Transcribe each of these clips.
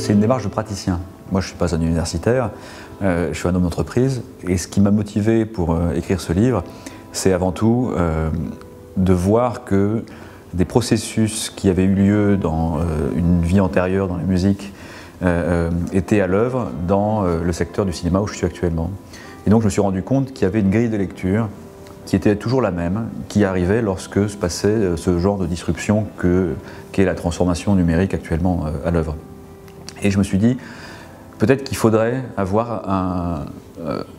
c'est une démarche de praticien. Moi, je ne suis pas un universitaire, je suis un homme d'entreprise, et ce qui m'a motivé pour écrire ce livre, c'est avant tout de voir que des processus qui avaient eu lieu dans une vie antérieure dans la musique étaient à l'œuvre dans le secteur du cinéma où je suis actuellement. Et donc je me suis rendu compte qu'il y avait une grille de lecture qui était toujours la même, qui arrivait lorsque se passait ce genre de disruption qu'est la transformation numérique actuellement à l'œuvre. Et je me suis dit, peut-être qu'il faudrait avoir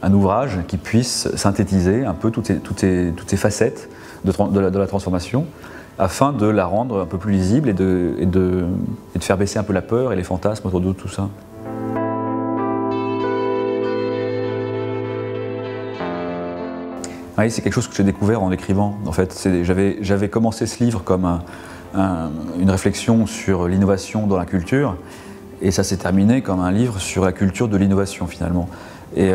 un ouvrage qui puisse synthétiser un peu toutes ces facettes de la transformation, afin de la rendre un peu plus lisible et de faire baisser un peu la peur et les fantasmes autour de tout ça. Oui, c'est quelque chose que j'ai découvert en écrivant. En fait, j'avais commencé ce livre comme une réflexion sur l'innovation dans la culture, et ça s'est terminé comme un livre sur la culture de l'innovation finalement. Et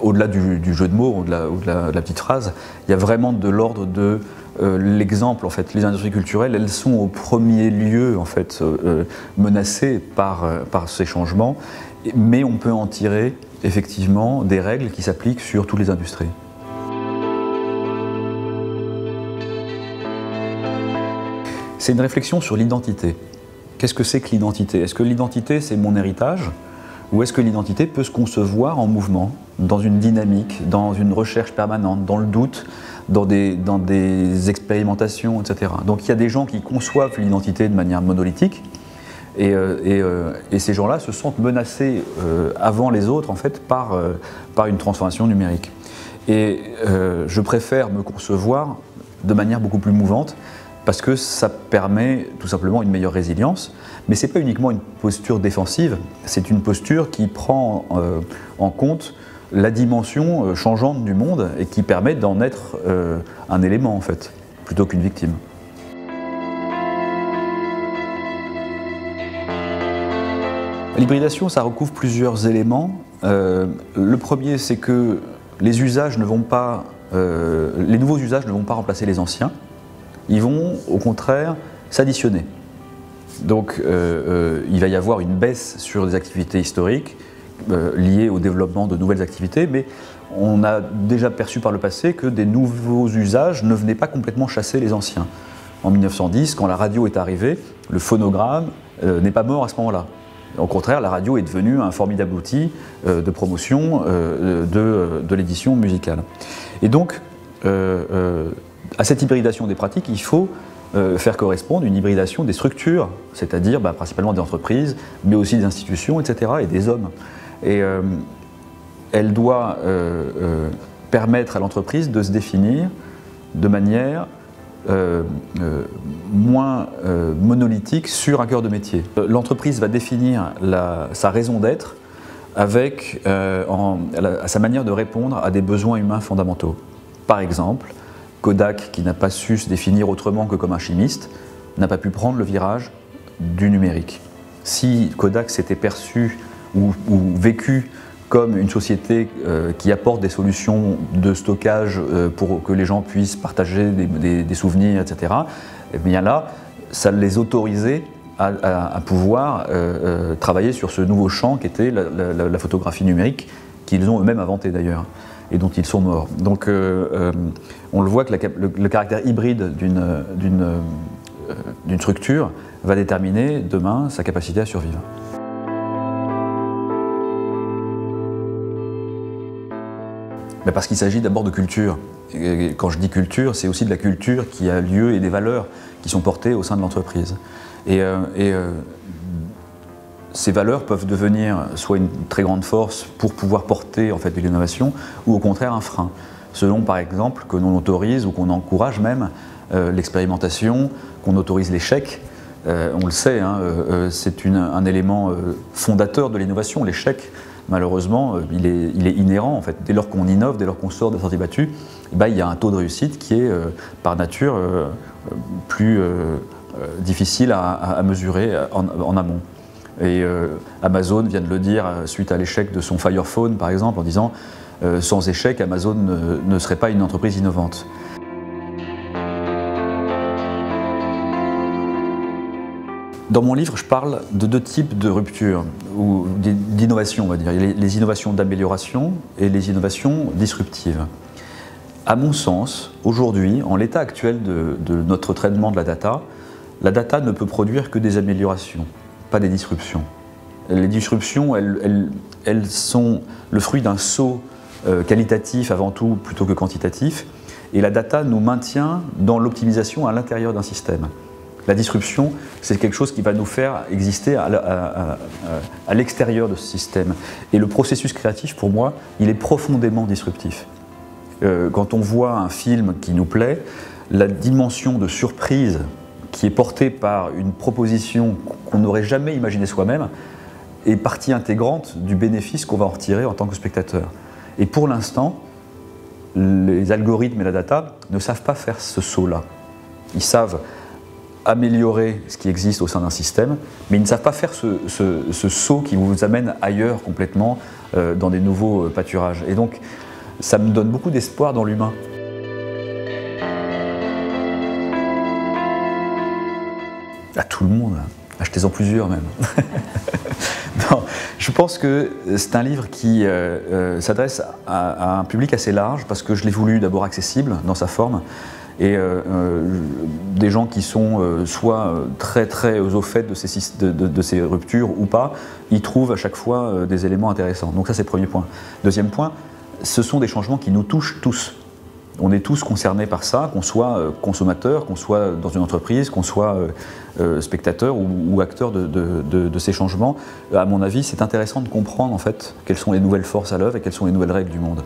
au-delà du jeu de mots, au-delà de la petite phrase, il y a vraiment de l'ordre de l'exemple. En fait, les industries culturelles, elles sont au premier lieu en fait menacées par ces changements, mais on peut en tirer effectivement des règles qui s'appliquent sur toutes les industries. C'est une réflexion sur l'identité. Qu'est-ce que c'est que l'identité? Est-ce que l'identité, c'est mon héritage? Ou est-ce que l'identité peut se concevoir en mouvement, dans une dynamique, dans une recherche permanente, dans le doute, dans des expérimentations, etc. Donc il y a des gens qui conçoivent l'identité de manière monolithique, et ces gens-là se sentent menacés avant les autres en fait, par une transformation numérique. Et je préfère me concevoir de manière beaucoup plus mouvante, parce que ça permet tout simplement une meilleure résilience. Mais ce n'est pas uniquement une posture défensive, c'est une posture qui prend en compte la dimension changeante du monde et qui permet d'en être un élément en fait, plutôt qu'une victime. L'hybridation, ça recouvre plusieurs éléments. Le premier, c'est que les usages ne vont pas, les nouveaux usages ne vont pas remplacer les anciens. Ils vont au contraire s'additionner. Donc il va y avoir une baisse sur des activités historiques liées au développement de nouvelles activités, mais on a déjà perçu par le passé que des nouveaux usages ne venaient pas complètement chasser les anciens. En 1910, quand la radio est arrivée, le phonogramme n'est pas mort à ce moment-là. Au contraire, la radio est devenue un formidable outil de promotion de l'édition musicale. Et donc, à cette hybridation des pratiques, il faut faire correspondre une hybridation des structures, c'est-à-dire principalement des entreprises, mais aussi des institutions, etc., et des hommes. Et elle doit permettre à l'entreprise de se définir de manière moins monolithique sur un cœur de métier. L'entreprise va définir sa raison d'être avec sa manière de répondre à des besoins humains fondamentaux. Par exemple, Kodak, qui n'a pas su se définir autrement que comme un chimiste, n'a pas pu prendre le virage du numérique. Si Kodak s'était perçu ou vécu comme une société qui apporte des solutions de stockage pour que les gens puissent partager des souvenirs, etc., et bien là, ça les autorisait à pouvoir travailler sur ce nouveau champ qui était la photographie numérique, qu'ils ont eux-mêmes inventé d'ailleurs, et dont ils sont morts. Donc on le voit que le caractère hybride d'une structure va déterminer demain sa capacité à survivre. Parce qu'il s'agit d'abord de culture. Et quand je dis culture, c'est aussi de la culture qui a lieu et des valeurs qui sont portées au sein de l'entreprise. Et ces valeurs peuvent devenir soit une très grande force pour pouvoir porter en fait, de l'innovation, ou au contraire un frein, selon par exemple que l'on autorise ou qu'on encourage même l'expérimentation, qu'on autorise l'échec. On le sait, hein, c'est un élément fondateur de l'innovation, l'échec. Malheureusement, il est inhérent en fait. Dès lors qu'on innove, dès lors qu'on sort des sentiers battus, il y a un taux de réussite qui est par nature plus difficile à mesurer en amont. Et Amazon vient de le dire suite à l'échec de son Fire Phone par exemple, en disant sans échec, Amazon ne serait pas une entreprise innovante. Dans mon livre, je parle de deux types de ruptures, ou d'innovations, on va dire. Il y a les innovations d'amélioration et les innovations disruptives. À mon sens, aujourd'hui, en l'état actuel de notre traitement de la data ne peut produire que des améliorations, pas des disruptions. Les disruptions, elles sont le fruit d'un saut qualitatif avant tout, plutôt que quantitatif, et la data nous maintient dans l'optimisation à l'intérieur d'un système. La disruption, c'est quelque chose qui va nous faire exister à l'extérieur de ce système. Et le processus créatif, pour moi, il est profondément disruptif. Quand on voit un film qui nous plaît, la dimension de surprise qui est portée par une proposition qu'on n'aurait jamais imaginée soi-même est partie intégrante du bénéfice qu'on va en retirer en tant que spectateur. Et pour l'instant, les algorithmes et la data ne savent pas faire ce saut-là. Ils savent améliorer ce qui existe au sein d'un système, mais ils ne savent pas faire ce saut qui vous amène ailleurs complètement, dans des nouveaux pâturages. Et donc, ça me donne beaucoup d'espoir dans l'humain. À tout le monde, achetez-en plusieurs même. Non, je pense que c'est un livre qui s'adresse à un public assez large, parce que je l'ai voulu d'abord accessible dans sa forme, et des gens qui sont soit très au fait de ces ruptures ou pas, y trouvent à chaque fois des éléments intéressants. Donc ça, c'est le premier point. Deuxième point, ce sont des changements qui nous touchent tous. On est tous concernés par ça, qu'on soit consommateur, qu'on soit dans une entreprise, qu'on soit spectateur ou acteur de ces changements. À mon avis, c'est intéressant de comprendre en fait quelles sont les nouvelles forces à l'œuvre et quelles sont les nouvelles règles du monde.